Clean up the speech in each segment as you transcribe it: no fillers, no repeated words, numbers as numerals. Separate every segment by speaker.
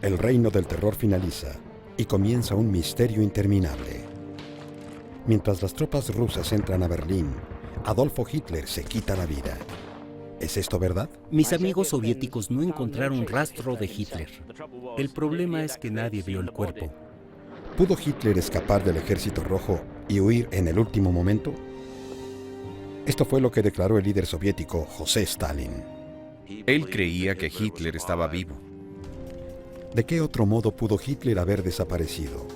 Speaker 1: El reino del terror finaliza y comienza un misterio interminable. Mientras las tropas rusas entran a Berlín, Adolfo Hitler se quita la vida. ¿Es esto verdad?
Speaker 2: Mis amigos soviéticos no encontraron rastro de Hitler. El problema es que nadie vio el cuerpo.
Speaker 1: ¿Pudo Hitler escapar del Ejército Rojo y huir en el último momento? Esto fue lo que declaró el líder soviético José Stalin.
Speaker 3: Él creía que Hitler estaba vivo.
Speaker 1: ¿De qué otro modo pudo Hitler haber desaparecido?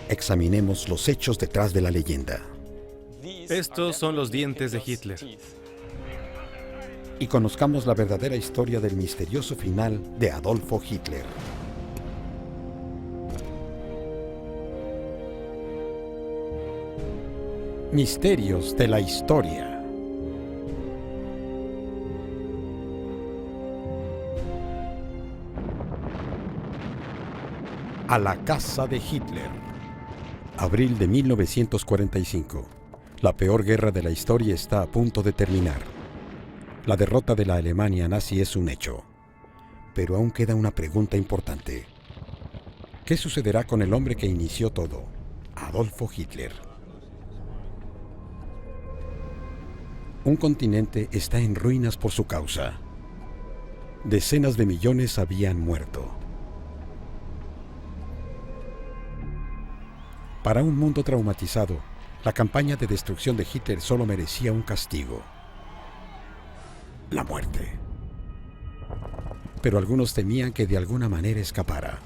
Speaker 1: Examinemos los hechos detrás de la leyenda.
Speaker 4: Estos son los dientes de Hitler.
Speaker 1: Y conozcamos la verdadera historia del misterioso final de Adolfo Hitler. Misterios de la historia. A la casa de Hitler. Abril de 1945. La peor guerra de la historia está a punto de terminar. La derrota de la Alemania nazi es un hecho. Pero aún queda una pregunta importante. ¿Qué sucederá con el hombre que inició todo, Adolfo Hitler? Un continente está en ruinas por su causa. Decenas de millones habían muerto. Para un mundo traumatizado, la campaña de destrucción de Hitler solo merecía un castigo: la muerte. Pero algunos temían que de alguna manera escapara.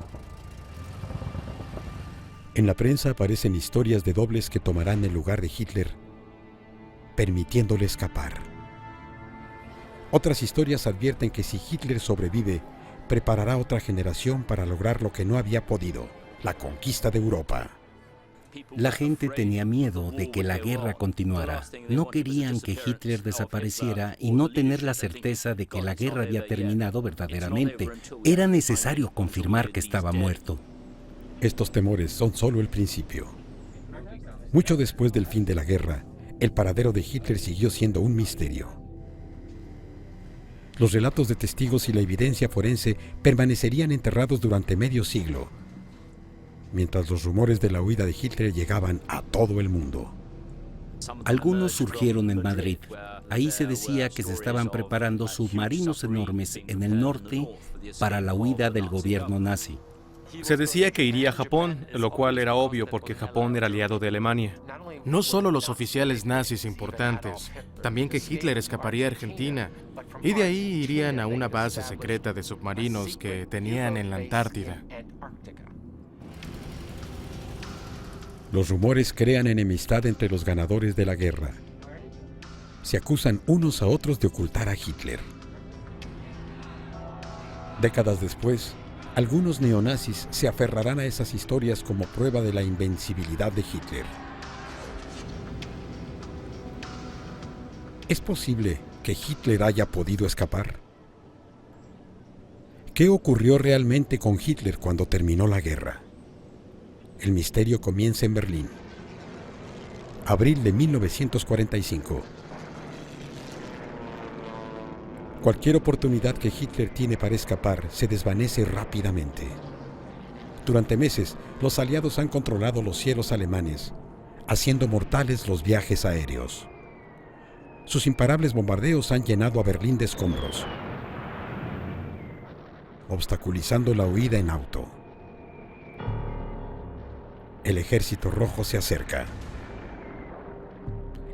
Speaker 1: En la prensa aparecen historias de dobles que tomarán el lugar de Hitler, permitiéndole escapar. Otras historias advierten que si Hitler sobrevive, preparará otra generación para lograr lo que no había podido: la conquista de Europa.
Speaker 2: La gente tenía miedo de que la guerra continuara. No querían que Hitler desapareciera y no tener la certeza de que la guerra había terminado verdaderamente. Era necesario confirmar que estaba muerto.
Speaker 1: Estos temores son solo el principio. Mucho después del fin de la guerra, el paradero de Hitler siguió siendo un misterio. Los relatos de testigos y la evidencia forense permanecerían enterrados durante medio siglo, mientras los rumores de la huida de Hitler llegaban a todo el mundo.
Speaker 2: Algunos surgieron en Madrid. Ahí se decía que se estaban preparando submarinos enormes en el norte para la huida del gobierno nazi.
Speaker 4: Se decía que iría a Japón, lo cual era obvio porque Japón era aliado de Alemania. No solo los oficiales nazis importantes, también que Hitler escaparía a Argentina y de ahí irían a una base secreta de submarinos que tenían en la Antártida.
Speaker 1: Los rumores crean enemistad entre los ganadores de la guerra. Se acusan unos a otros de ocultar a Hitler. Décadas después, algunos neonazis se aferrarán a esas historias como prueba de la invencibilidad de Hitler. ¿Es posible que Hitler haya podido escapar? ¿Qué ocurrió realmente con Hitler cuando terminó la guerra? El misterio comienza en Berlín. Abril de 1945. Cualquier oportunidad que Hitler tiene para escapar se desvanece rápidamente. Durante meses, los aliados han controlado los cielos alemanes, haciendo mortales los viajes aéreos. Sus imparables bombardeos han llenado a Berlín de escombros, obstaculizando la huida en auto. El Ejército Rojo se acerca.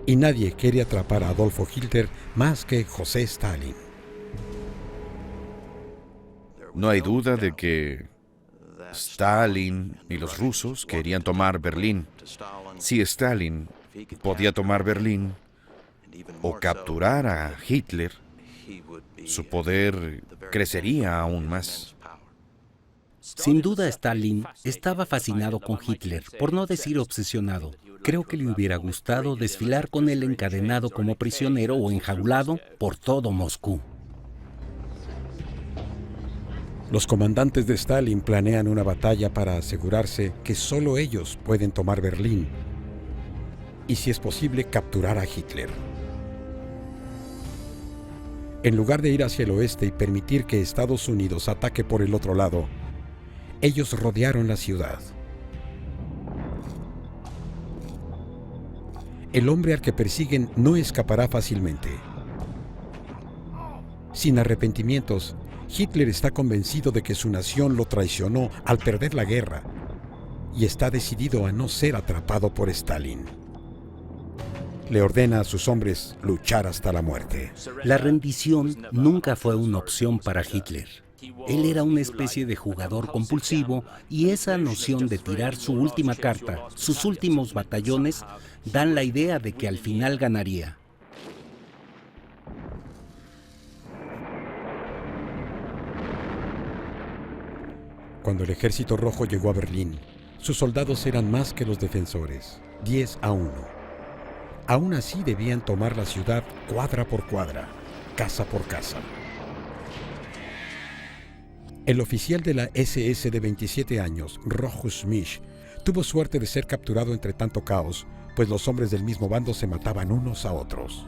Speaker 1: Y nadie quiere atrapar a Adolfo Hitler más que José Stalin.
Speaker 3: No hay duda de que Stalin y los rusos querían tomar Berlín. Si Stalin podía tomar Berlín o capturar a Hitler, su poder crecería aún más.
Speaker 2: Sin duda, Stalin estaba fascinado con Hitler, por no decir obsesionado. Creo que le hubiera gustado desfilar con él encadenado como prisionero o enjaulado por todo Moscú.
Speaker 1: Los comandantes de Stalin planean una batalla para asegurarse que solo ellos pueden tomar Berlín y, si es posible, capturar a Hitler. En lugar de ir hacia el oeste y permitir que Estados Unidos ataque por el otro lado, ellos rodearon la ciudad. El hombre al que persiguen no escapará fácilmente. Sin arrepentimientos, Hitler está convencido de que su nación lo traicionó al perder la guerra y está decidido a no ser atrapado por Stalin. Le ordena a sus hombres luchar hasta la muerte.
Speaker 2: La rendición nunca fue una opción para Hitler. Él era una especie de jugador compulsivo y esa noción de tirar su última carta, sus últimos batallones, dan la idea de que al final ganaría.
Speaker 1: Cuando el Ejército Rojo llegó a Berlín, sus soldados eran más que los defensores, 10-1. Aún así debían tomar la ciudad cuadra por cuadra, casa por casa. El oficial de la SS de 27 años, Rochus Misch, tuvo suerte de ser capturado entre tanto caos, pues los hombres del mismo bando se mataban unos a otros.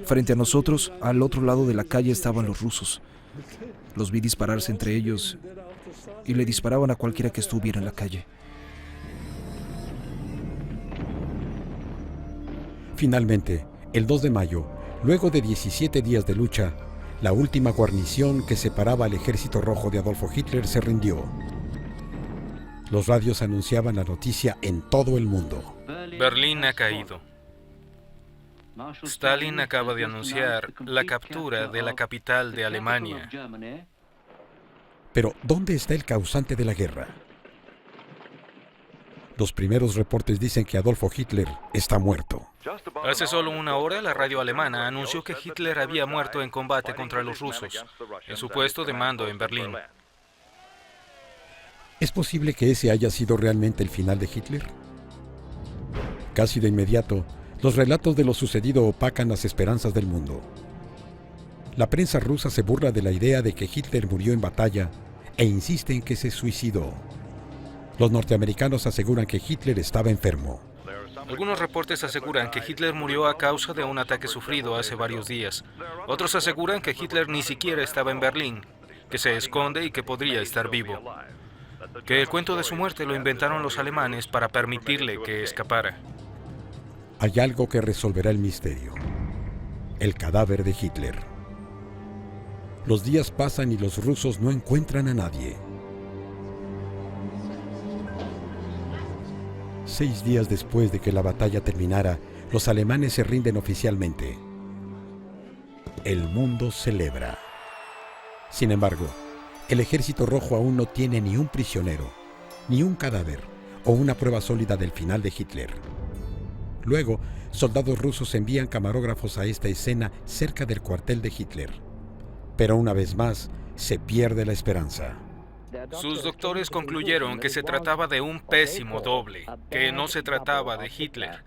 Speaker 5: Frente a nosotros, al otro lado de la calle, estaban los rusos. Los vi dispararse entre ellos y le disparaban a cualquiera que estuviera en la calle.
Speaker 1: Finalmente, el 2 de mayo, luego de 17 días de lucha, la última guarnición que separaba al Ejército Rojo de Adolfo Hitler se rindió. Los radios anunciaban la noticia en todo el mundo.
Speaker 6: Berlín ha caído. Stalin acaba de anunciar la captura de la capital de Alemania.
Speaker 1: Pero, ¿dónde está el causante de la guerra? Los primeros reportes dicen que Adolfo Hitler está muerto.
Speaker 6: Hace solo una hora, la radio alemana anunció que Hitler había muerto en combate contra los rusos, en su puesto de mando en Berlín.
Speaker 1: ¿Es posible que ese haya sido realmente el final de Hitler? Casi de inmediato, los relatos de lo sucedido opacan las esperanzas del mundo. La prensa rusa se burla de la idea de que Hitler murió en batalla e insiste en que se suicidó. Los norteamericanos aseguran que Hitler estaba enfermo.
Speaker 6: Algunos reportes aseguran que Hitler murió a causa de un ataque sufrido hace varios días. Otros aseguran que Hitler ni siquiera estaba en Berlín, que se esconde y que podría estar vivo. Que el cuento de su muerte lo inventaron los alemanes para permitirle que escapara.
Speaker 1: Hay algo que resolverá el misterio: el cadáver de Hitler. Los días pasan y los rusos no encuentran a nadie. 6 días después de que la batalla terminara, los alemanes se rinden oficialmente. El mundo celebra. Sin embargo, el Ejército Rojo aún no tiene ni un prisionero, ni un cadáver o una prueba sólida del final de Hitler. Luego, soldados rusos envían camarógrafos a esta escena cerca del cuartel de Hitler. Pero una vez más, se pierde la esperanza.
Speaker 6: Sus doctores concluyeron que se trataba de un pésimo doble, que no se trataba de Hitler.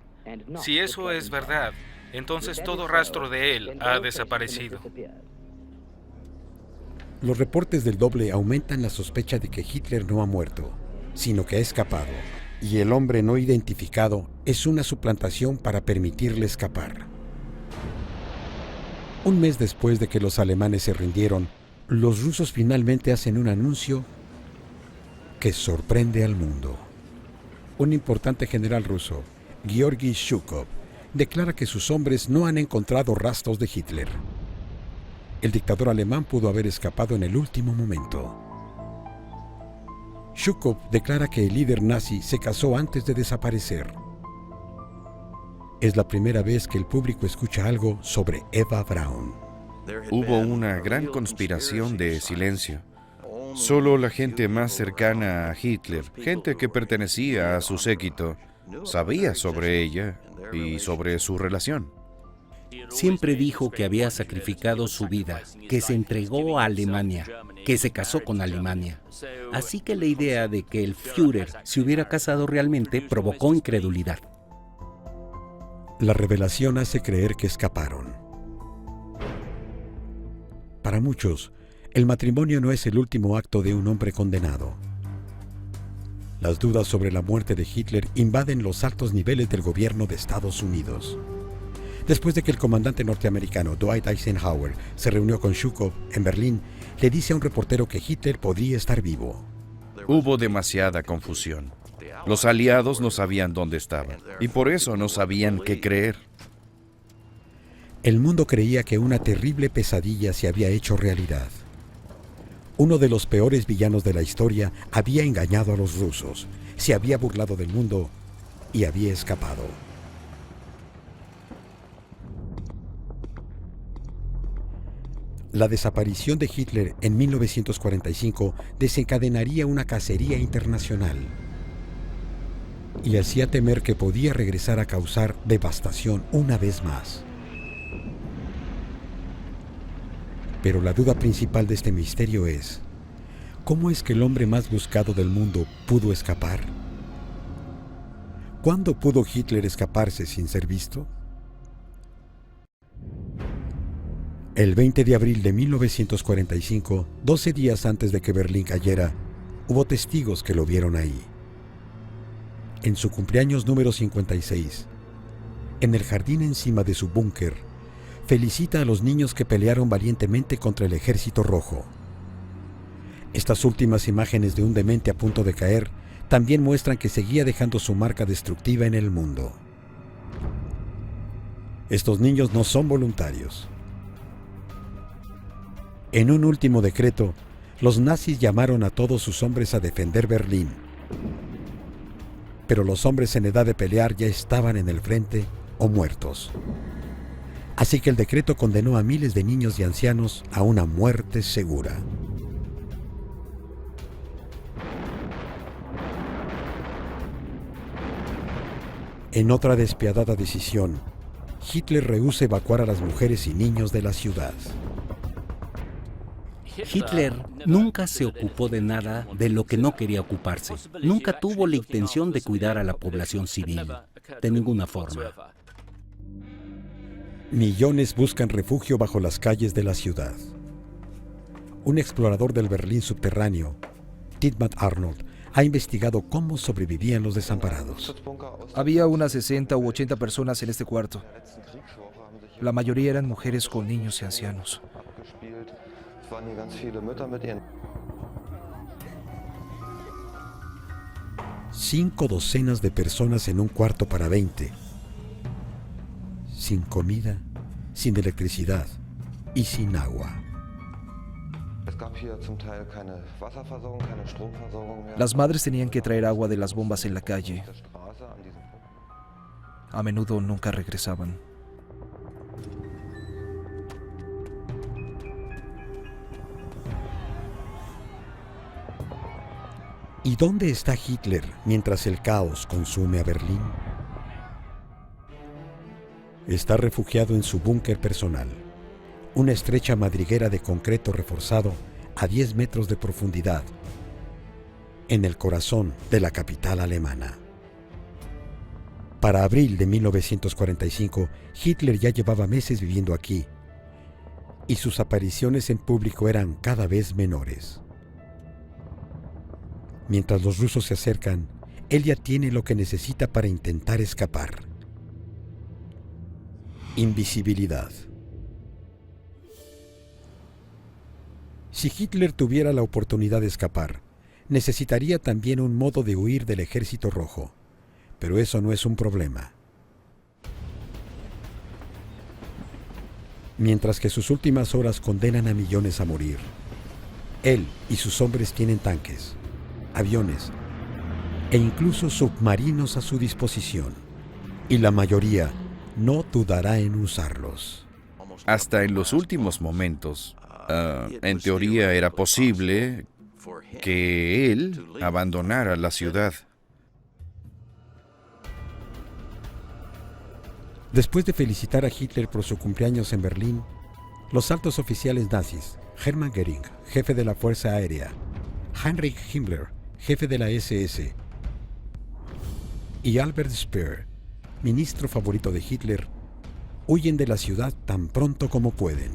Speaker 6: Si eso es verdad, entonces todo rastro de él ha desaparecido.
Speaker 1: Los reportes del doble aumentan la sospecha de que Hitler no ha muerto, sino que ha escapado, y el hombre no identificado es una suplantación para permitirle escapar. Un mes después de que los alemanes se rindieron, los rusos finalmente hacen un anuncio que sorprende al mundo. Un importante general ruso, Georgy Zhukov, declara que sus hombres no han encontrado rastros de Hitler. El dictador alemán pudo haber escapado en el último momento. Zhukov declara que el líder nazi se casó antes de desaparecer. Es la primera vez que el público escucha algo sobre Eva Braun.
Speaker 3: Hubo una gran conspiración de silencio. Solo la gente más cercana a Hitler, gente que pertenecía a su séquito, sabía sobre ella y sobre su relación.
Speaker 2: Siempre dijo que había sacrificado su vida, que se entregó a Alemania, que se casó con Alemania. Así que la idea de que el Führer se hubiera casado realmente provocó incredulidad.
Speaker 1: La revelación hace creer que escaparon. Para muchos, el matrimonio no es el último acto de un hombre condenado. Las dudas sobre la muerte de Hitler invaden los altos niveles del gobierno de Estados Unidos. Después de que el comandante norteamericano Dwight Eisenhower se reunió con Zhukov en Berlín, le dice a un reportero que Hitler podría estar vivo.
Speaker 3: Hubo demasiada confusión. Los aliados no sabían dónde estaban y por eso no sabían qué creer.
Speaker 1: El mundo creía que una terrible pesadilla se había hecho realidad. Uno de los peores villanos de la historia había engañado a los rusos, se había burlado del mundo y había escapado. La desaparición de Hitler en 1945 desencadenaría una cacería internacional y hacía temer que podía regresar a causar devastación una vez más. Pero la duda principal de este misterio es, ¿cómo es que el hombre más buscado del mundo pudo escapar? ¿Cuándo pudo Hitler escaparse sin ser visto? El 20 de abril de 1945, 12 días antes de que Berlín cayera, hubo testigos que lo vieron ahí. En su cumpleaños número 56, en el jardín encima de su búnker, felicita a los niños que pelearon valientemente contra el Ejército Rojo. Estas últimas imágenes de un demente a punto de caer también muestran que seguía dejando su marca destructiva en el mundo. Estos niños no son voluntarios. En un último decreto, los nazis llamaron a todos sus hombres a defender Berlín. Pero los hombres en edad de pelear ya estaban en el frente o muertos. Así que el decreto condenó a miles de niños y ancianos a una muerte segura. En otra despiadada decisión, Hitler rehúsa evacuar a las mujeres y niños de la ciudad.
Speaker 2: Hitler nunca se ocupó de nada de lo que no quería ocuparse. Nunca tuvo la intención de cuidar a la población civil, de ninguna forma.
Speaker 1: Millones buscan refugio bajo las calles de la ciudad. Un explorador del Berlín subterráneo, Dietmar Arnold, ha investigado cómo sobrevivían los desamparados.
Speaker 5: Había unas 60 u 80 personas en este cuarto. La mayoría eran mujeres con niños y ancianos.
Speaker 1: 5 docenas de personas en un cuarto para 20. Sin comida, sin electricidad y sin agua.
Speaker 5: Las madres tenían que traer agua de las bombas en la calle. A menudo nunca regresaban.
Speaker 1: ¿Y dónde está Hitler mientras el caos consume a Berlín? Está refugiado en su búnker personal, una estrecha madriguera de concreto reforzado a 10 metros de profundidad, en el corazón de la capital alemana. Para abril de 1945, Hitler ya llevaba meses viviendo aquí, y sus apariciones en público eran cada vez menores. Mientras los rusos se acercan, él ya tiene lo que necesita para intentar escapar. Invisibilidad. Si Hitler tuviera la oportunidad de escapar, necesitaría también un modo de huir del Ejército Rojo, pero eso no es un problema. Mientras que sus últimas horas condenan a millones a morir, él y sus hombres tienen tanques, aviones e incluso submarinos a su disposición, y la mayoría no dudará en usarlos.
Speaker 3: Hasta en los últimos momentos, en teoría era posible que él abandonara la ciudad.
Speaker 1: Después de felicitar a Hitler por su cumpleaños en Berlín, los altos oficiales nazis, Hermann Göring, jefe de la Fuerza Aérea, Heinrich Himmler, jefe de la SS, y Albert Speer, ministro favorito de Hitler, huyen de la ciudad tan pronto como pueden.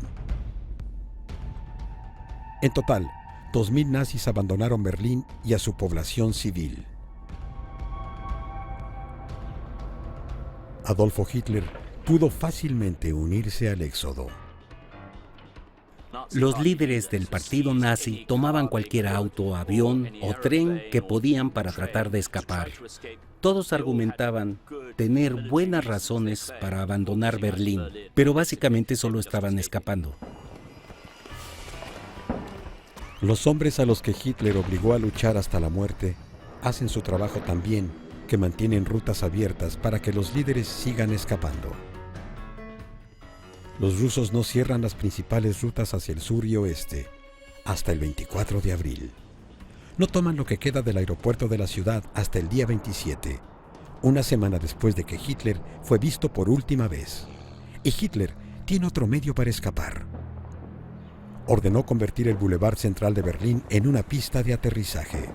Speaker 1: En total, 2.000 nazis abandonaron Berlín y a su población civil. Adolfo Hitler pudo fácilmente unirse al éxodo.
Speaker 2: Los líderes del partido nazi tomaban cualquier auto, avión o tren que podían para tratar de escapar. Todos argumentaban tener buenas razones para abandonar Berlín, pero básicamente solo estaban escapando.
Speaker 1: Los hombres a los que Hitler obligó a luchar hasta la muerte hacen su trabajo tan bien que mantienen rutas abiertas para que los líderes sigan escapando. Los rusos no cierran las principales rutas hacia el sur y oeste hasta el 24 de abril. No toman lo que queda del aeropuerto de la ciudad hasta el día 27, una semana después de que Hitler fue visto por última vez. Y Hitler tiene otro medio para escapar. Ordenó convertir el Boulevard Central de Berlín en una pista de aterrizaje.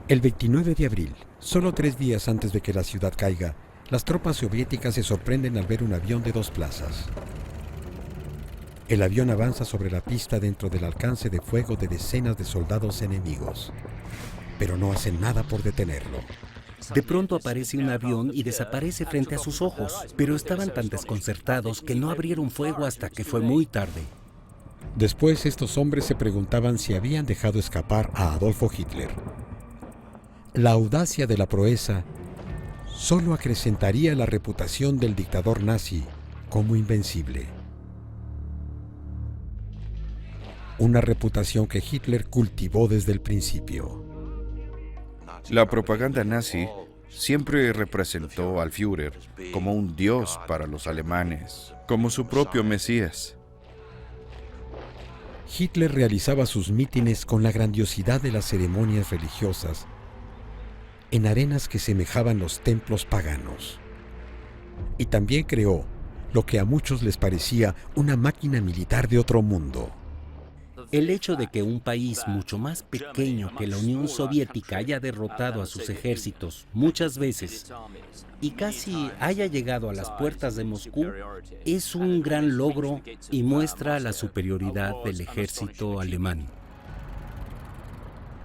Speaker 1: El 29 de abril, solo 3 días antes de que la ciudad caiga, las tropas soviéticas se sorprenden al ver un avión de 2 plazas. El avión avanza sobre la pista dentro del alcance de fuego de decenas de soldados enemigos, pero no hacen nada por detenerlo.
Speaker 2: De pronto aparece un avión y desaparece frente a sus ojos, pero estaban tan desconcertados que no abrieron fuego hasta que fue muy tarde.
Speaker 1: Después, estos hombres se preguntaban si habían dejado escapar a Adolfo Hitler. La audacia de la proeza solo acrecentaría la reputación del dictador nazi como invencible. Una reputación que Hitler cultivó desde el principio.
Speaker 3: La propaganda nazi siempre representó al Führer como un dios para los alemanes, como su propio Mesías.
Speaker 1: Hitler realizaba sus mítines con la grandiosidad de las ceremonias religiosas en arenas que semejaban los templos paganos. Y también creó lo que a muchos les parecía una máquina militar de otro mundo.
Speaker 2: El hecho de que un país mucho más pequeño que la Unión Soviética haya derrotado a sus ejércitos muchas veces y casi haya llegado a las puertas de Moscú es un gran logro y muestra la superioridad del ejército alemán.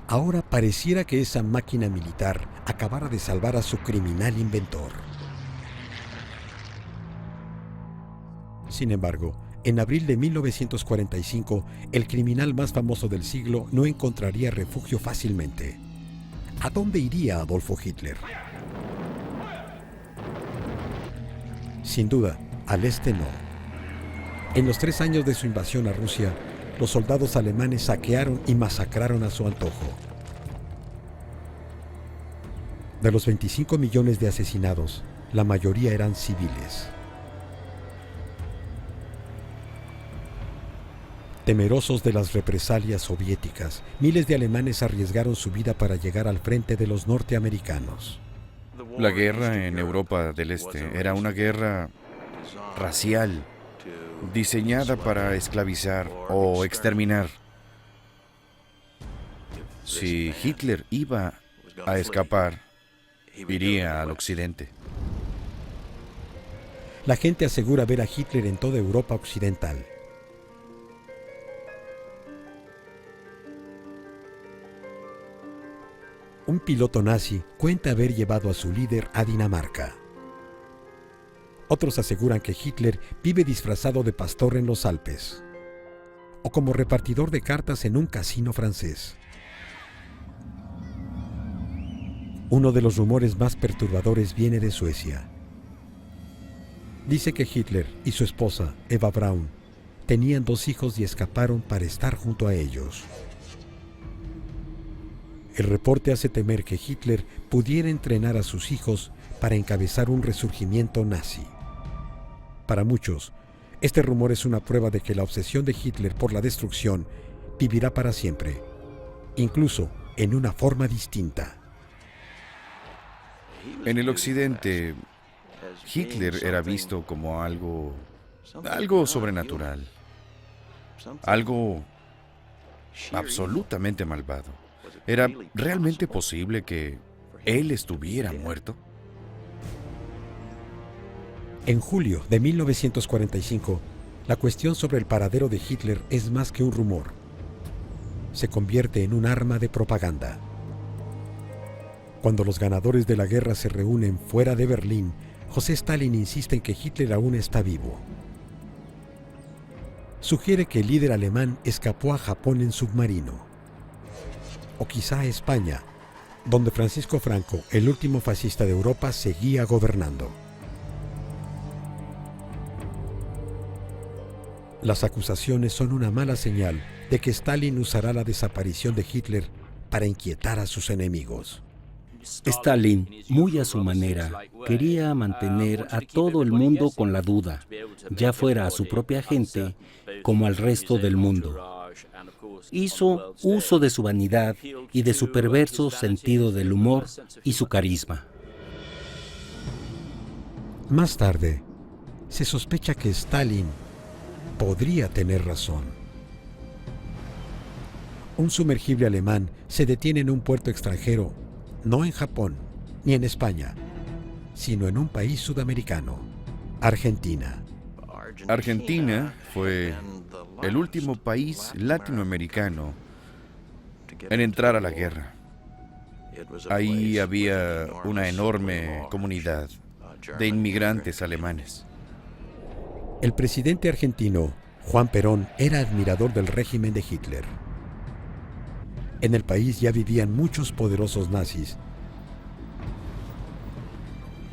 Speaker 1: Ahora pareciera que esa máquina militar acabara de salvar a su criminal inventor. Sin embargo, en abril de 1945, el criminal más famoso del siglo no encontraría refugio fácilmente. ¿A dónde iría Adolfo Hitler? Sin duda, al este no. En los 3 años de su invasión a Rusia, los soldados alemanes saquearon y masacraron a su antojo. De los 25 millones de asesinados, la mayoría eran civiles. Temerosos de las represalias soviéticas, miles de alemanes arriesgaron su vida para llegar al frente de los norteamericanos.
Speaker 3: La guerra en Europa del Este era una guerra racial, diseñada para esclavizar o exterminar. Si Hitler iba a escapar, iría al occidente.
Speaker 1: La gente asegura ver a Hitler en toda Europa occidental. Un piloto nazi cuenta haber llevado a su líder a Dinamarca. Otros aseguran que Hitler vive disfrazado de pastor en los Alpes o como repartidor de cartas en un casino francés. Uno de los rumores más perturbadores viene de Suecia. Dice que Hitler y su esposa, Eva Braun, tenían 2 hijos y escaparon para estar junto a ellos. El reporte hace temer que Hitler pudiera entrenar a sus hijos para encabezar un resurgimiento nazi. Para muchos, este rumor es una prueba de que la obsesión de Hitler por la destrucción vivirá para siempre, incluso en una forma distinta.
Speaker 3: En el occidente, Hitler era visto como algo sobrenatural, algo absolutamente malvado. ¿Era realmente posible que él estuviera muerto?
Speaker 1: En julio de 1945, la cuestión sobre el paradero de Hitler es más que un rumor. Se convierte en un arma de propaganda. Cuando los ganadores de la guerra se reúnen fuera de Berlín, José Stalin insiste en que Hitler aún está vivo. Sugiere que el líder alemán escapó a Japón en submarino, o quizá a España, donde Francisco Franco, el último fascista de Europa, seguía gobernando. Las acusaciones son una mala señal de que Stalin usará la desaparición de Hitler para inquietar a sus enemigos.
Speaker 2: Stalin, muy a su manera, quería mantener a todo el mundo con la duda, ya fuera a su propia gente como al resto del mundo. Hizo uso de su vanidad y de su perverso sentido del humor y su carisma.
Speaker 1: Más tarde, se sospecha que Stalin podría tener razón. Un sumergible alemán se detiene en un puerto extranjero, no en Japón ni en España, sino en un país sudamericano, Argentina.
Speaker 3: Argentina fue el último país latinoamericano en entrar a la guerra. Ahí había una enorme comunidad de inmigrantes alemanes.
Speaker 1: El presidente argentino, Juan Perón, era admirador del régimen de Hitler. En el país ya vivían muchos poderosos nazis,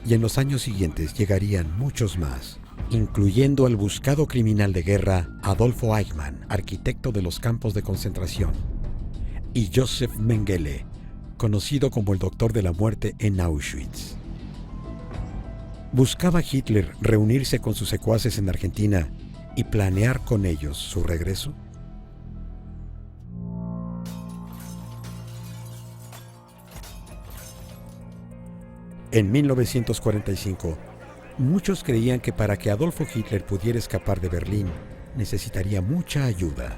Speaker 1: y en los años siguientes llegarían muchos más, incluyendo al buscado criminal de guerra Adolfo Eichmann, arquitecto de los campos de concentración, y Josef Mengele, conocido como el Doctor de la Muerte en Auschwitz. ¿Buscaba Hitler reunirse con sus secuaces en Argentina y planear con ellos su regreso? En 1945, muchos creían que para que Adolfo Hitler pudiera escapar de Berlín, necesitaría mucha ayuda.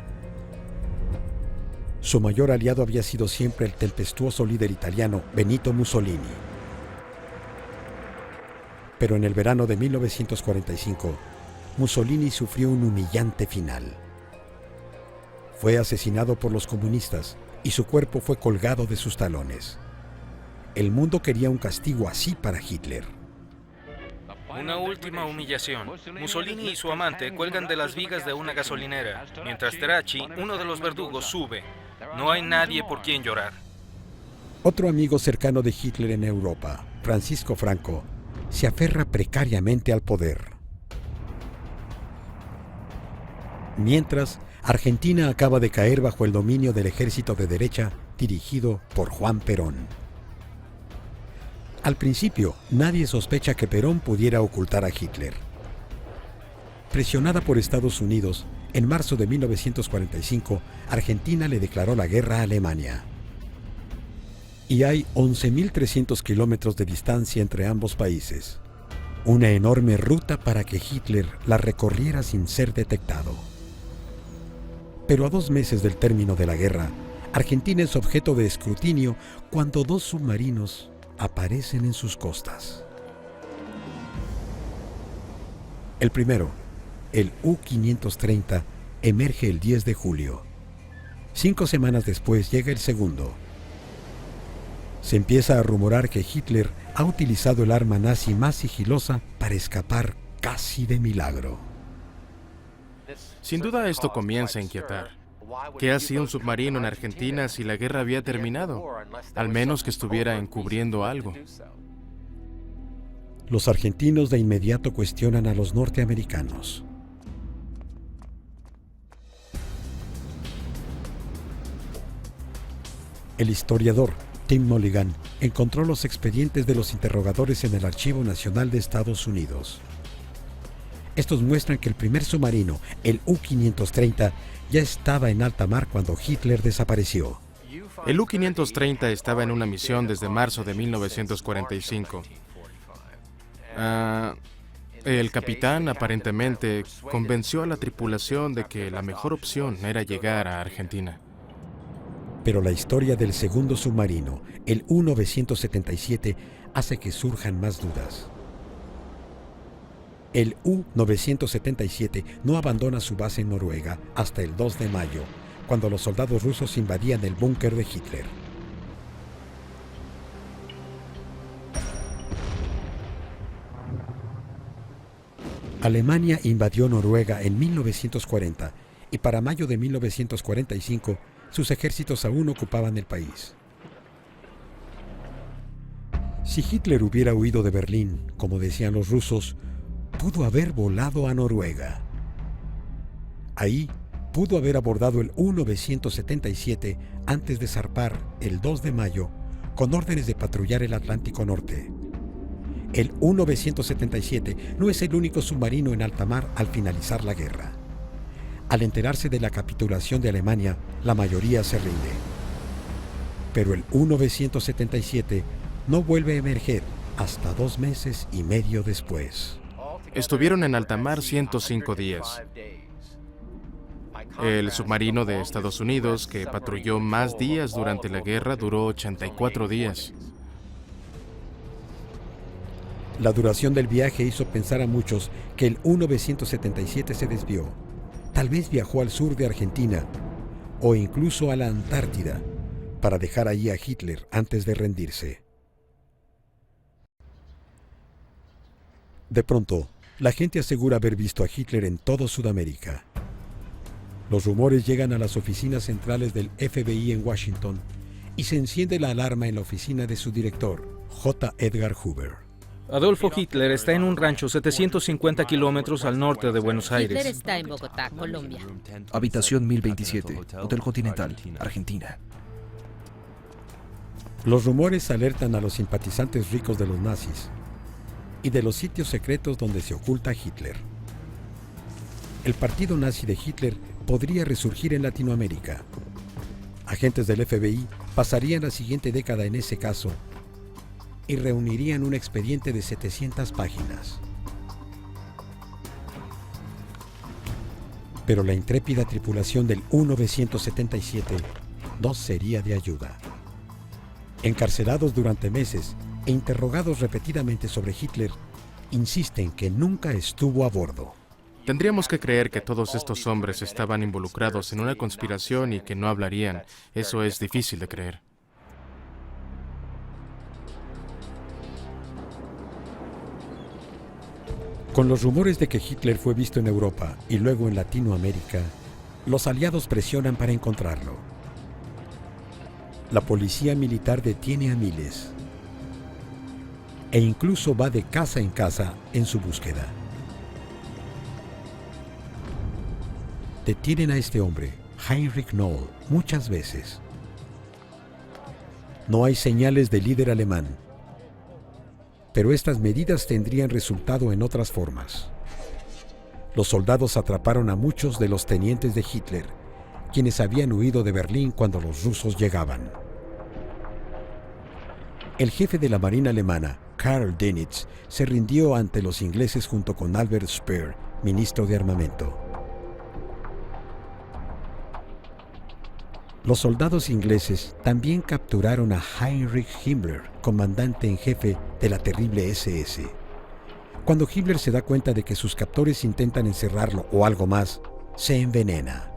Speaker 1: Su mayor aliado había sido siempre el tempestuoso líder italiano Benito Mussolini. Pero en el verano de 1945, Mussolini sufrió un humillante final. Fue asesinado por los comunistas y su cuerpo fue colgado de sus talones. El mundo quería un castigo así para Hitler.
Speaker 6: Una última humillación. Mussolini y su amante cuelgan de las vigas de una gasolinera, mientras Teraci, uno de los verdugos, sube. No hay nadie por quien llorar.
Speaker 1: Otro amigo cercano de Hitler en Europa, Francisco Franco, se aferra precariamente al poder. Mientras, Argentina acaba de caer bajo el dominio del ejército de derecha dirigido por Juan Perón. Al principio, nadie sospecha que Perón pudiera ocultar a Hitler. Presionada por Estados Unidos, en marzo de 1945, Argentina le declaró la guerra a Alemania. Y hay 11.300 kilómetros de distancia entre ambos países. Una enorme ruta para que Hitler la recorriera sin ser detectado. Pero a 2 meses del término de la guerra, Argentina es objeto de escrutinio cuando 2 submarinos aparecen en sus costas. El primero, el U-530, emerge el 10 de julio. 5 semanas después llega el segundo. Se empieza a rumorar que Hitler ha utilizado el arma nazi más sigilosa para escapar casi de milagro.
Speaker 4: Sin duda esto comienza a inquietar. ¿Qué hacía un submarino en Argentina si la guerra había terminado? Al menos que estuviera encubriendo algo.
Speaker 1: Los argentinos de inmediato cuestionan a los norteamericanos. El historiador Tim Mulligan encontró los expedientes de los interrogadores en el Archivo Nacional de Estados Unidos. Estos muestran que el primer submarino, el U-530, ya estaba en alta mar cuando Hitler desapareció.
Speaker 4: El U-530 estaba en una misión desde marzo de 1945. El capitán aparentemente convenció a la tripulación de que la mejor opción era llegar a Argentina.
Speaker 1: Pero la historia del segundo submarino, el U-977, hace que surjan más dudas. El U-977 no abandona su base en Noruega hasta el 2 de mayo, cuando los soldados rusos invadían el búnker de Hitler. Alemania invadió Noruega en 1940 y para mayo de 1945 sus ejércitos aún ocupaban el país. Si Hitler hubiera huido de Berlín, como decían los rusos, pudo haber volado a Noruega. Ahí pudo haber abordado el U-977 antes de zarpar el 2 de mayo con órdenes de patrullar el Atlántico Norte. El U-977 no es el único submarino en alta mar al finalizar la guerra. Al enterarse de la capitulación de Alemania, la mayoría se rinde. Pero el U-977 no vuelve a emerger hasta 2 meses y medio después.
Speaker 4: Estuvieron en alta mar 105 días. El submarino de Estados Unidos, que patrulló más días durante la guerra, duró 84 días.
Speaker 1: La duración del viaje hizo pensar a muchos que el U-977 se desvió. Tal vez viajó al sur de Argentina o incluso a la Antártida para dejar allí a Hitler antes de rendirse. De pronto, la gente asegura haber visto a Hitler en toda Sudamérica. Los rumores llegan a las oficinas centrales del FBI en Washington y se enciende la alarma en la oficina de su director, J. Edgar Hoover.
Speaker 6: Adolfo Hitler está en un rancho 750 kilómetros al norte de Buenos
Speaker 7: Hitler
Speaker 6: Aires.
Speaker 7: está en Bogotá, Colombia.
Speaker 5: Habitación 1027, Hotel Continental, Argentina.
Speaker 1: Los rumores alertan a los simpatizantes ricos de los nazis y de los sitios secretos donde se oculta Hitler. El partido nazi de Hitler podría resurgir en Latinoamérica. Agentes del FBI pasarían la siguiente década en ese caso y reunirían un expediente de 700 páginas. Pero la intrépida tripulación del U-977 no sería de ayuda. Encarcelados durante meses e interrogados repetidamente sobre Hitler, insisten que nunca estuvo a bordo.
Speaker 4: Tendríamos que creer que todos estos hombres estaban involucrados en una conspiración y que no hablarían. Eso es difícil de creer.
Speaker 1: Con los rumores de que Hitler fue visto en Europa y luego en Latinoamérica, los aliados presionan para encontrarlo. La policía militar detiene a miles e incluso va de casa en casa en su búsqueda. Detienen a este hombre, Heinrich Noll, muchas veces. No hay señales de líder alemán, pero estas medidas tendrían resultado en otras formas. Los soldados atraparon a muchos de los tenientes de Hitler, quienes habían huido de Berlín cuando los rusos llegaban. El jefe de la Marina alemana, Karl Dönitz, se rindió ante los ingleses junto con Albert Speer, ministro de Armamento. Los soldados ingleses también capturaron a Heinrich Himmler, comandante en jefe de la terrible SS. Cuando Himmler se da cuenta de que sus captores intentan encerrarlo o algo más, se envenena.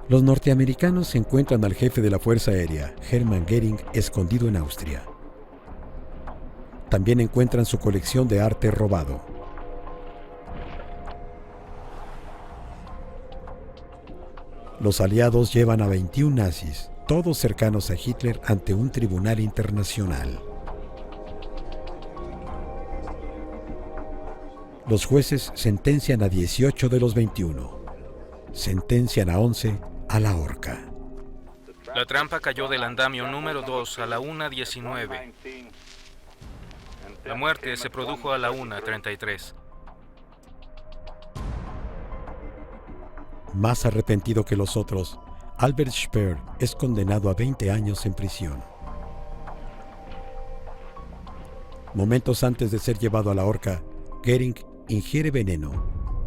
Speaker 1: Los norteamericanos encuentran al jefe de la Fuerza Aérea, Hermann Göring, escondido en Austria. También encuentran su colección de arte robado. Los aliados llevan a 21 nazis, todos cercanos a Hitler, ante un tribunal internacional. Los jueces sentencian a 18 de los 21. Sentencian a 11 a la horca.
Speaker 6: La trampa cayó del andamio número 2 a la 1:19. La muerte se produjo a la 1:33.
Speaker 1: Más arrepentido que los otros, Albert Speer es condenado a 20 años en prisión. Momentos antes de ser llevado a la horca, Göring ingiere veneno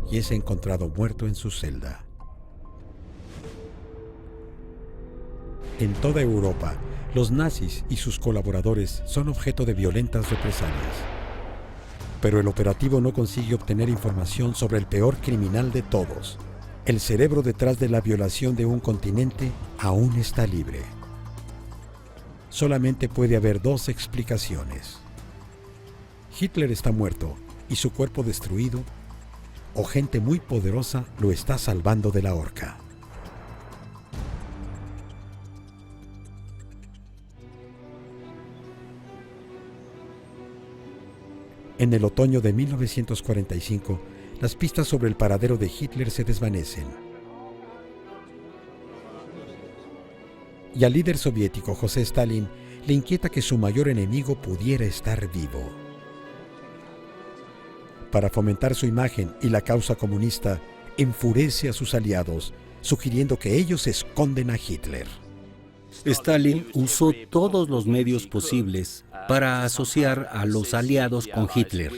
Speaker 1: y es encontrado muerto en su celda. En toda Europa, los nazis y sus colaboradores son objeto de violentas represalias. Pero el operativo no consigue obtener información sobre el peor criminal de todos. El cerebro detrás de la violación de un continente aún está libre. Solamente puede haber 2 explicaciones. Hitler está muerto y su cuerpo destruido, o gente muy poderosa lo está salvando de la horca. En el otoño de 1945, las pistas sobre el paradero de Hitler se desvanecen. Y al líder soviético José Stalin le inquieta que su mayor enemigo pudiera estar vivo. Para fomentar su imagen y la causa comunista, enfurece a sus aliados, sugiriendo que ellos esconden a Hitler.
Speaker 2: Stalin usó todos los medios posibles para asociar a los aliados con Hitler.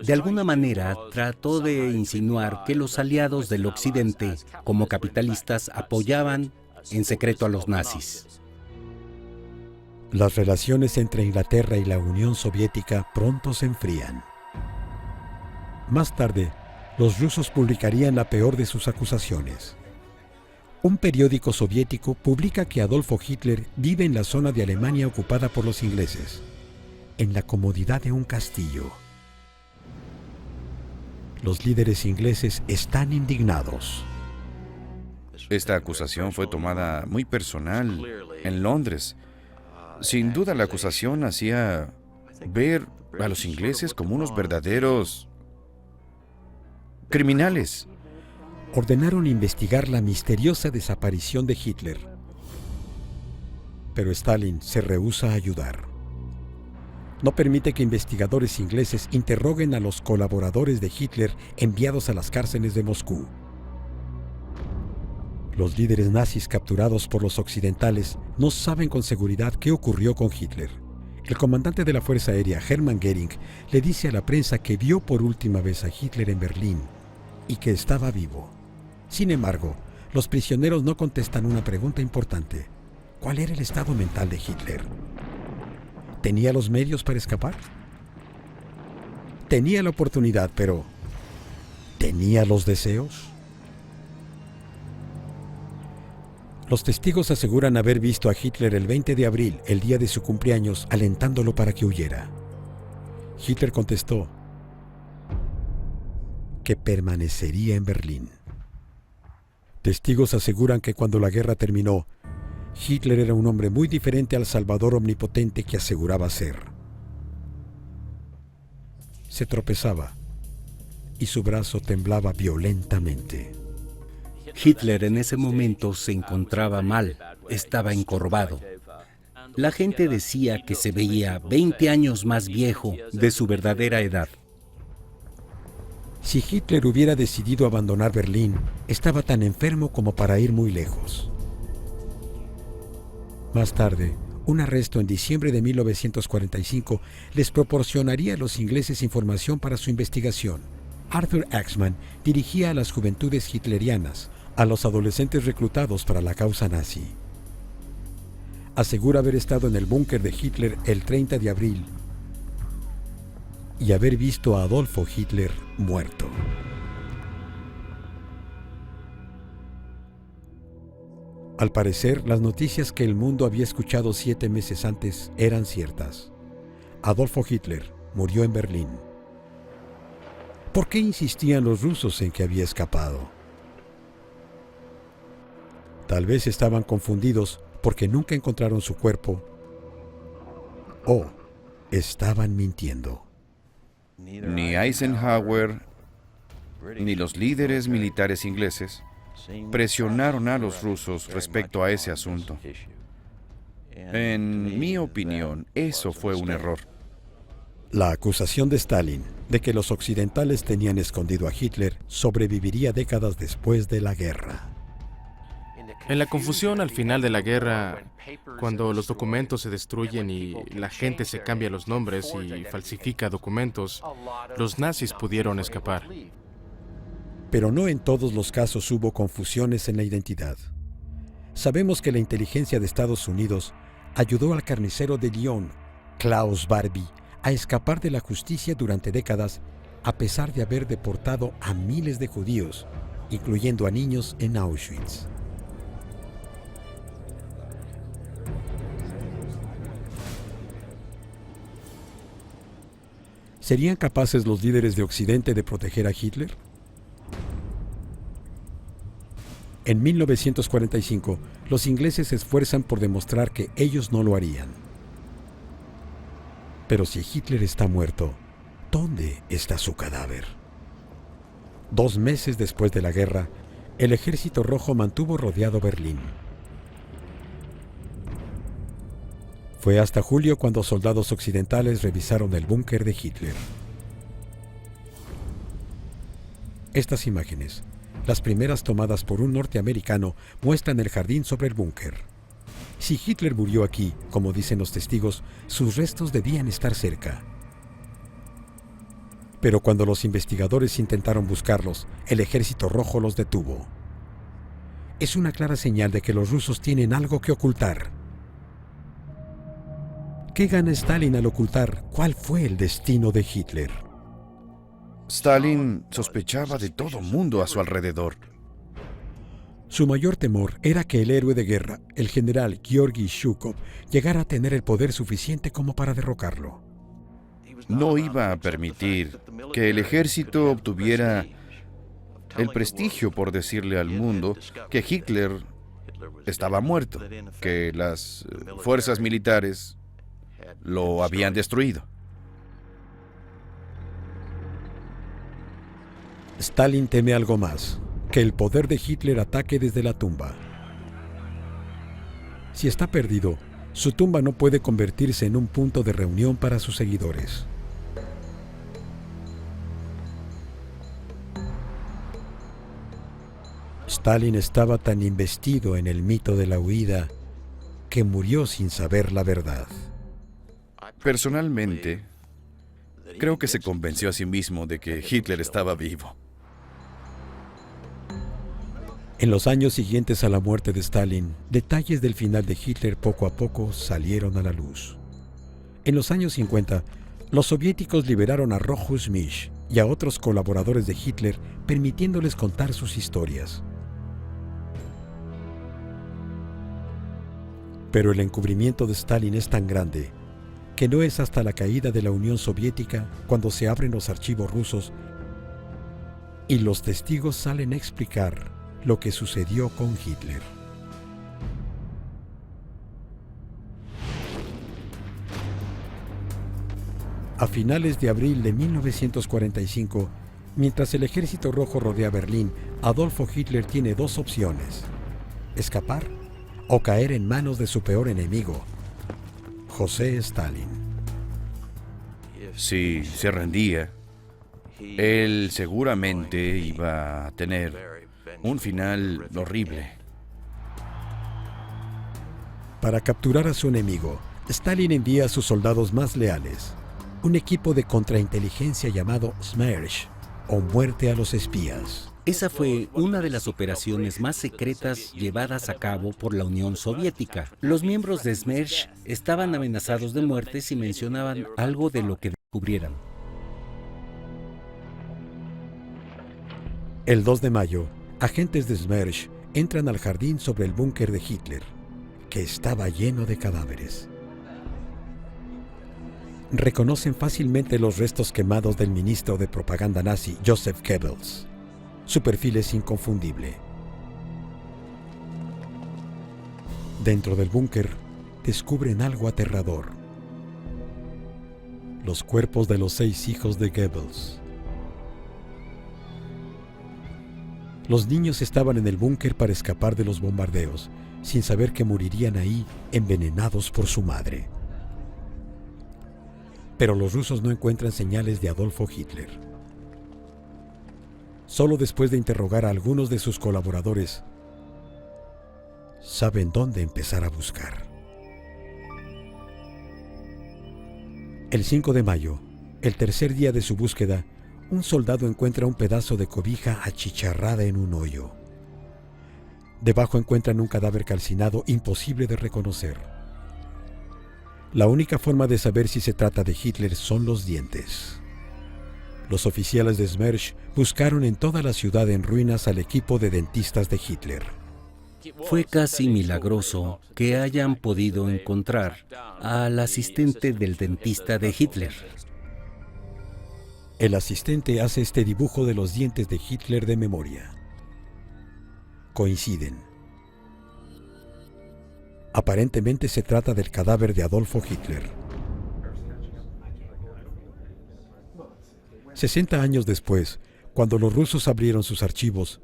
Speaker 2: De alguna manera trató de insinuar que los aliados del Occidente, como capitalistas, apoyaban en secreto a los nazis.
Speaker 1: Las relaciones entre Inglaterra y la Unión Soviética pronto se enfrían. Más tarde, los rusos publicarían la peor de sus acusaciones. Un periódico soviético publica que Adolfo Hitler vive en la zona de Alemania ocupada por los ingleses, en la comodidad de un castillo. Los líderes ingleses están indignados.
Speaker 3: Esta acusación fue tomada muy personal en Londres. Sin duda la acusación hacía ver a los ingleses como unos verdaderos criminales.
Speaker 1: Ordenaron investigar la misteriosa desaparición de Hitler, pero Stalin se rehúsa a ayudar. No permite que investigadores ingleses interroguen a los colaboradores de Hitler enviados a las cárceles de Moscú. Los líderes nazis capturados por los occidentales no saben con seguridad qué ocurrió con Hitler. El comandante de la Fuerza Aérea, Hermann Göring, le dice a la prensa que vio por última vez a Hitler en Berlín y que estaba vivo. Sin embargo, los prisioneros no contestan una pregunta importante. ¿Cuál era el estado mental de Hitler? ¿Tenía los medios para escapar? Tenía la oportunidad, pero ¿tenía los deseos? Los testigos aseguran haber visto a Hitler el 20 de abril, el día de su cumpleaños, alentándolo para que huyera. Hitler contestó que permanecería en Berlín. Testigos aseguran que cuando la guerra terminó, Hitler era un hombre muy diferente al salvador omnipotente que aseguraba ser. Se tropezaba y su brazo temblaba violentamente.
Speaker 2: Hitler en ese momento se encontraba mal, estaba encorvado. La gente decía que se veía 20 años más viejo de su verdadera edad.
Speaker 1: Si Hitler hubiera decidido abandonar Berlín, estaba tan enfermo como para ir muy lejos. Más tarde, un arresto en diciembre de 1945 les proporcionaría a los ingleses información para su investigación. Arthur Axman dirigía a las juventudes hitlerianas, a los adolescentes reclutados para la causa nazi. Asegura haber estado en el búnker de Hitler el 30 de abril y haber visto a Adolfo Hitler muerto. Al parecer, las noticias que el mundo había escuchado 7 meses antes eran ciertas. Adolfo Hitler murió en Berlín. ¿Por qué insistían los rusos en que había escapado? Tal vez estaban confundidos porque nunca encontraron su cuerpo o estaban mintiendo.
Speaker 3: Ni Eisenhower ni los líderes militares ingleses presionaron a los rusos respecto a ese asunto. En mi opinión, eso fue un error.
Speaker 1: La acusación de Stalin de que los occidentales tenían escondido a Hitler sobreviviría décadas después de la guerra.
Speaker 4: En la confusión al final de la guerra, cuando los documentos se destruyen y la gente se cambia los nombres y falsifica documentos, los nazis pudieron escapar.
Speaker 1: Pero no en todos los casos hubo confusiones en la identidad. Sabemos que la inteligencia de Estados Unidos ayudó al carnicero de Lyon, Klaus Barbie, a escapar de la justicia durante décadas, a pesar de haber deportado a miles de judíos, incluyendo a niños en Auschwitz. ¿Serían capaces los líderes de Occidente de proteger a Hitler? En 1945, los ingleses se esfuerzan por demostrar que ellos no lo harían. Pero si Hitler está muerto, ¿dónde está su cadáver? 2 meses después de la guerra, el Ejército Rojo mantuvo rodeado Berlín. Fue hasta julio cuando soldados occidentales revisaron el búnker de Hitler. Estas imágenes, las primeras tomadas por un norteamericano, muestran el jardín sobre el búnker. Si Hitler murió aquí, como dicen los testigos, sus restos debían estar cerca. Pero cuando los investigadores intentaron buscarlos, el Ejército Rojo los detuvo. Es una clara señal de que los rusos tienen algo que ocultar. ¿Qué gana Stalin al ocultar cuál fue el destino de Hitler?
Speaker 3: Stalin sospechaba de todo mundo a su alrededor.
Speaker 1: Su mayor temor era que el héroe de guerra, el general Georgy Zhukov, llegara a tener el poder suficiente como para derrocarlo.
Speaker 3: No iba a permitir que el ejército obtuviera el prestigio por decirle al mundo que Hitler estaba muerto, que las fuerzas militares lo habían destruido.
Speaker 1: Stalin teme algo más, que el poder de Hitler ataque desde la tumba. Si está perdido, su tumba no puede convertirse en un punto de reunión para sus seguidores. Stalin estaba tan investido en el mito de la huida que murió sin saber la verdad.
Speaker 3: Personalmente, creo que se convenció a sí mismo de que Hitler estaba vivo.
Speaker 1: En los años siguientes a la muerte de Stalin, detalles del final de Hitler poco a poco salieron a la luz. En los años 50, los soviéticos liberaron a Rochus Misch y a otros colaboradores de Hitler, permitiéndoles contar sus historias. Pero el encubrimiento de Stalin es tan grande que no es hasta la caída de la Unión Soviética cuando se abren los archivos rusos y los testigos salen a explicar lo que sucedió con Hitler. A finales de abril de 1945, mientras el Ejército Rojo rodea Berlín, Adolfo Hitler tiene 2 opciones: escapar o caer en manos de su peor enemigo, José Stalin.
Speaker 3: Si se rendía, él seguramente iba a tener un final horrible.
Speaker 1: Para capturar a su enemigo, Stalin envía a sus soldados más leales, un equipo de contrainteligencia llamado Smersh, o Muerte a los Espías.
Speaker 2: Esa fue una de las operaciones más secretas llevadas a cabo por la Unión Soviética. Los miembros de Smersh estaban amenazados de muerte si mencionaban algo de lo que descubrieran.
Speaker 1: El 2 de mayo, agentes de Smersh entran al jardín sobre el búnker de Hitler, que estaba lleno de cadáveres. Reconocen fácilmente los restos quemados del ministro de propaganda nazi, Joseph Goebbels. Su perfil es inconfundible. Dentro del búnker, descubren algo aterrador: los cuerpos de los 6 hijos de Goebbels. Los niños estaban en el búnker para escapar de los bombardeos, sin saber que morirían ahí envenenados por su madre. Pero los rusos no encuentran señales de Adolfo Hitler. Solo después de interrogar a algunos de sus colaboradores, saben dónde empezar a buscar. El 5 de mayo, el tercer día de su búsqueda, un soldado encuentra un pedazo de cobija achicharrada en un hoyo. Debajo encuentran un cadáver calcinado imposible de reconocer. La única forma de saber si se trata de Hitler son los dientes. Los oficiales de Smersh buscaron en toda la ciudad en ruinas al equipo de dentistas de Hitler.
Speaker 2: Fue casi milagroso que hayan podido encontrar al asistente del dentista de Hitler.
Speaker 1: El asistente hace este dibujo de los dientes de Hitler de memoria. Coinciden. Aparentemente se trata del cadáver de Adolfo Hitler. 60 años después, cuando los rusos abrieron sus archivos,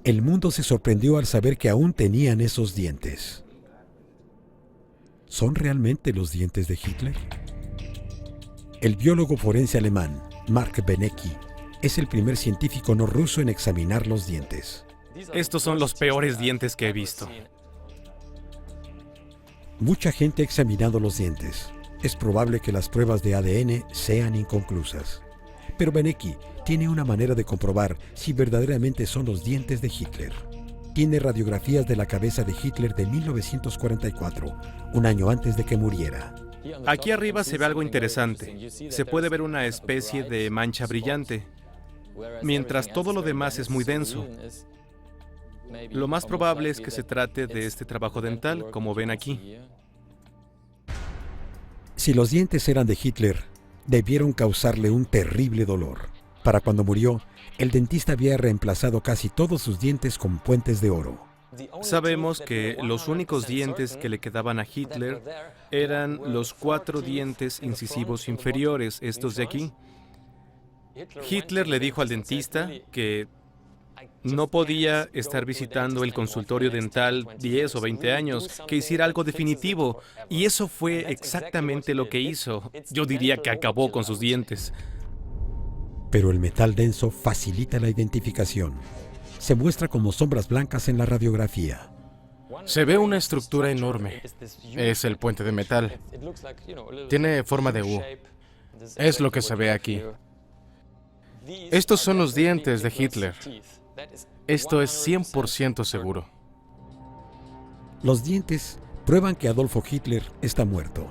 Speaker 1: el mundo se sorprendió al saber que aún tenían esos dientes. ¿Son realmente los dientes de Hitler? El biólogo forense alemán Mark Benecke es el primer científico no ruso en examinar los dientes.
Speaker 4: Estos son los peores dientes que he visto.
Speaker 1: Mucha gente ha examinado los dientes. Es probable que las pruebas de ADN sean inconclusas. Pero Benecke tiene una manera de comprobar si verdaderamente son los dientes de Hitler. Tiene radiografías de la cabeza de Hitler de 1944, un año antes de que muriera.
Speaker 4: Aquí arriba se ve algo interesante. Se puede ver una especie de mancha brillante, mientras todo lo demás es muy denso. Lo más probable es que se trate de este trabajo dental, como ven aquí.
Speaker 1: Si los dientes eran de Hitler, debieron causarle un terrible dolor. Para cuando murió, el dentista había reemplazado casi todos sus dientes con puentes de oro.
Speaker 4: Sabemos que los únicos dientes que le quedaban a Hitler eran los 4 dientes incisivos inferiores, estos de aquí. Hitler le dijo al dentista que no podía estar visitando el consultorio dental 10 o 20 años, que hiciera algo definitivo. Y eso fue exactamente lo que hizo. Yo diría que acabó con sus dientes.
Speaker 1: Pero el metal denso facilita la identificación. Se muestra como sombras blancas en la radiografía.
Speaker 4: Se ve una estructura enorme. Es el puente de metal. Tiene forma de U. Es lo que se ve aquí. Estos son los dientes de Hitler. Esto es 100% seguro.
Speaker 1: Los dientes prueban que Adolfo Hitler está muerto.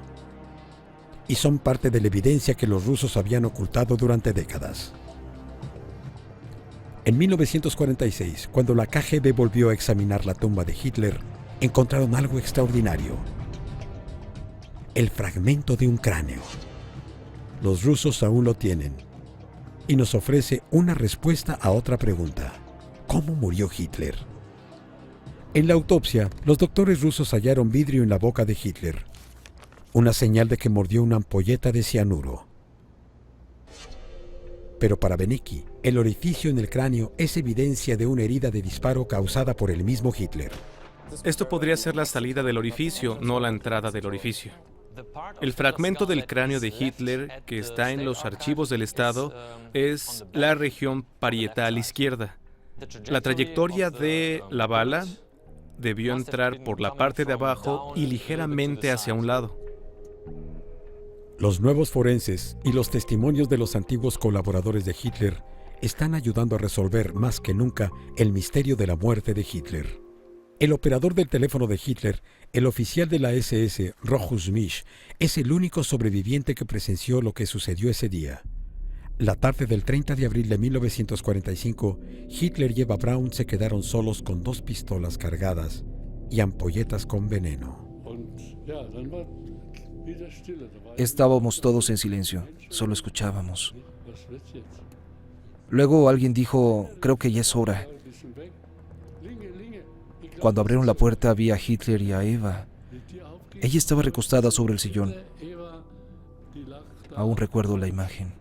Speaker 1: Y son parte de la evidencia que los rusos habían ocultado durante décadas. En 1946, cuando la KGB volvió a examinar la tumba de Hitler, encontraron algo extraordinario. El fragmento de un cráneo. Los rusos aún lo tienen. Y nos ofrece una respuesta a otra pregunta. ¿Cómo murió Hitler? En la autopsia, los doctores rusos hallaron vidrio en la boca de Hitler. Una señal de que mordió una ampolleta de cianuro. Pero para Benecke, el orificio en el cráneo es evidencia de una herida de disparo causada por el mismo Hitler.
Speaker 4: Esto podría ser la salida del orificio, no la entrada del orificio. El fragmento del cráneo de Hitler que está en los archivos del Estado es la región parietal izquierda. La trayectoria de la bala debió entrar por la parte de abajo y ligeramente hacia un lado.
Speaker 1: Los nuevos forenses y los testimonios de los antiguos colaboradores de Hitler están ayudando a resolver más que nunca el misterio de la muerte de Hitler. El operador del teléfono de Hitler, el oficial de la SS, Rochus Misch, es el único sobreviviente que presenció lo que sucedió ese día. La tarde del 30 de abril de 1945, Hitler y Eva Braun se quedaron solos con 2 pistolas cargadas y ampolletas con veneno.
Speaker 5: Estábamos todos en silencio, solo escuchábamos. Luego alguien dijo, creo que ya es hora. Cuando abrieron la puerta vi a Hitler y a Eva. Ella estaba recostada sobre el sillón. Aún recuerdo la imagen.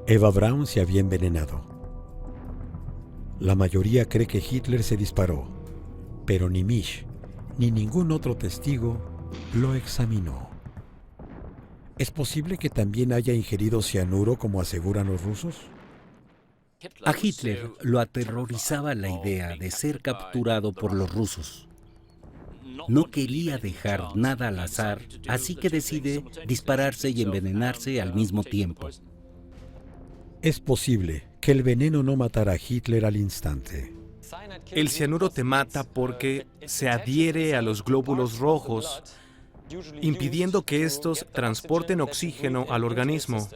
Speaker 1: Eva Braun se había envenenado. La mayoría cree que Hitler se disparó, pero ni Misch ni ningún otro testigo lo examinó. ¿Es posible que también haya ingerido cianuro como aseguran los rusos?
Speaker 2: A Hitler lo aterrorizaba la idea de ser capturado por los rusos. No quería dejar nada al azar, así que decide dispararse y envenenarse al mismo tiempo.
Speaker 1: Es posible que el veneno no matara a Hitler al instante.
Speaker 4: El cianuro te mata porque se adhiere a los glóbulos rojos, impidiendo que estos transporten oxígeno al organismo.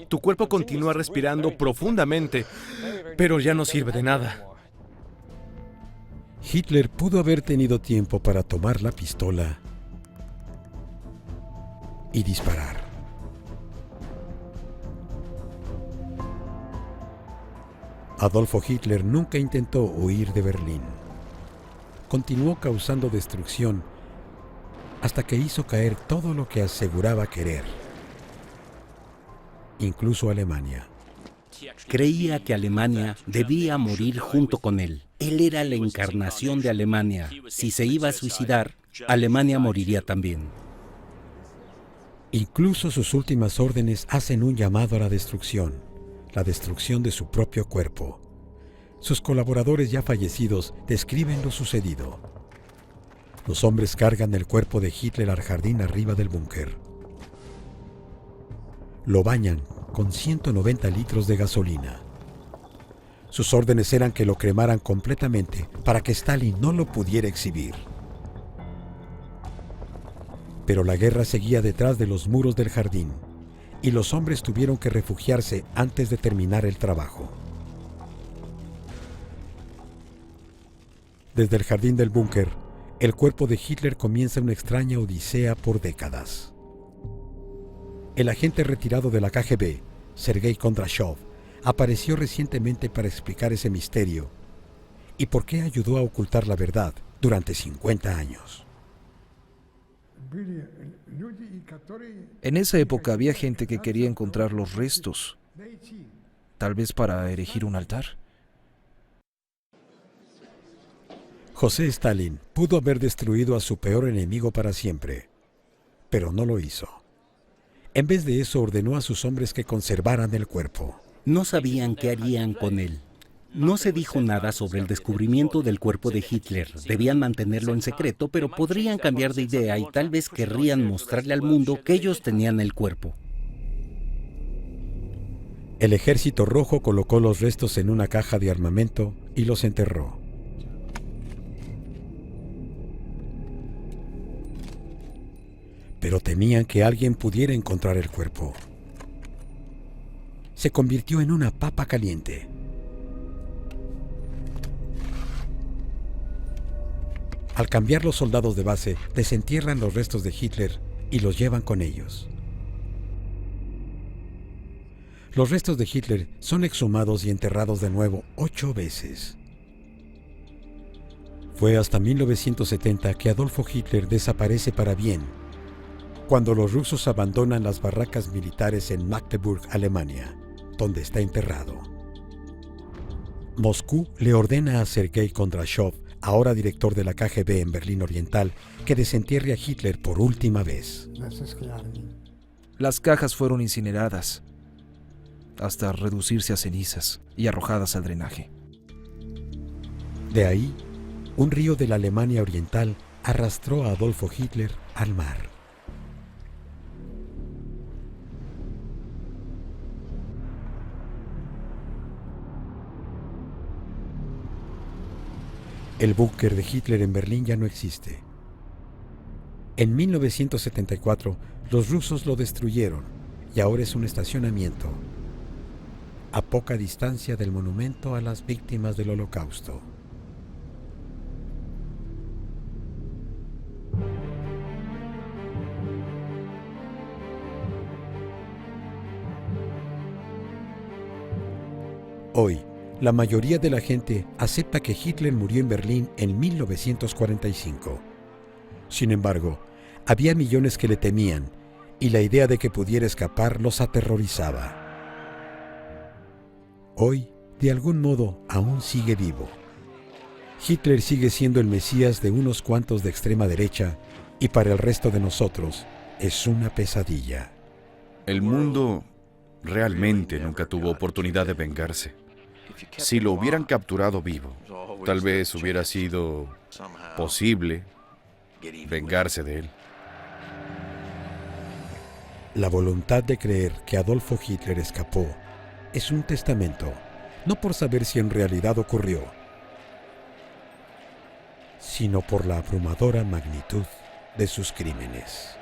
Speaker 4: Tu cuerpo continúa respirando profundamente, pero ya no sirve de nada.
Speaker 1: Hitler pudo haber tenido tiempo para tomar la pistola y disparar. Adolfo Hitler nunca intentó huir de Berlín. Continuó causando destrucción hasta que hizo caer todo lo que aseguraba querer, incluso Alemania.
Speaker 2: Creía que Alemania debía morir junto con él. Él era la encarnación de Alemania. Si se iba a suicidar, Alemania moriría también.
Speaker 1: Incluso sus últimas órdenes hacen un llamado a la destrucción de su propio cuerpo. Sus colaboradores ya fallecidos describen lo sucedido. Los hombres cargan el cuerpo de Hitler al jardín arriba del búnker. Lo bañan con 190 litros de gasolina. Sus órdenes eran que lo cremaran completamente para que Stalin no lo pudiera exhibir. Pero la guerra seguía detrás de los muros del jardín y los hombres tuvieron que refugiarse antes de terminar el trabajo. Desde el jardín del búnker, el cuerpo de Hitler comienza una extraña odisea por décadas. El agente retirado de la KGB, Sergei Kondrashov, apareció recientemente para explicar ese misterio y por qué ayudó a ocultar la verdad durante 50 años.
Speaker 5: En esa época había gente que quería encontrar los restos, tal vez para erigir un altar.
Speaker 1: José Stalin pudo haber destruido a su peor enemigo para siempre, pero no lo hizo. En vez de eso, ordenó a sus hombres que conservaran el cuerpo.
Speaker 2: No sabían qué harían con él. No se dijo nada sobre el descubrimiento del cuerpo de Hitler. Debían mantenerlo en secreto, pero podrían cambiar de idea y tal vez querrían mostrarle al mundo que ellos tenían el cuerpo.
Speaker 1: El Ejército Rojo colocó los restos en una caja de armamento y los enterró. Pero temían que alguien pudiera encontrar el cuerpo. Se convirtió en una papa caliente. Al cambiar los soldados de base, desentierran los restos de Hitler y los llevan con ellos. Los restos de Hitler son exhumados y enterrados de nuevo 8 veces. Fue hasta 1970 que Adolfo Hitler desaparece para bien, cuando los rusos abandonan las barracas militares en Magdeburg, Alemania, donde está enterrado. Moscú le ordena a Sergei Kondrashov, ahora director de la KGB en Berlín Oriental, que desentierre a Hitler por última vez.
Speaker 5: Las cajas fueron incineradas hasta reducirse a cenizas y arrojadas al drenaje.
Speaker 1: De ahí, un río de la Alemania Oriental arrastró a Adolfo Hitler al mar. El búnker de Hitler en Berlín ya no existe. En 1974, los rusos lo destruyeron y ahora es un estacionamiento, a poca distancia del monumento a las víctimas del Holocausto. Hoy, la mayoría de la gente acepta que Hitler murió en Berlín en 1945. Sin embargo, había millones que le temían y la idea de que pudiera escapar los aterrorizaba. Hoy, de algún modo, aún sigue vivo. Hitler sigue siendo el Mesías de unos cuantos de extrema derecha y para el resto de nosotros es una pesadilla.
Speaker 3: El mundo realmente nunca tuvo oportunidad de vengarse. Si lo hubieran capturado vivo, tal vez hubiera sido posible vengarse de él.
Speaker 1: La voluntad de creer que Adolfo Hitler escapó es un testamento, no por saber si en realidad ocurrió, sino por la abrumadora magnitud de sus crímenes.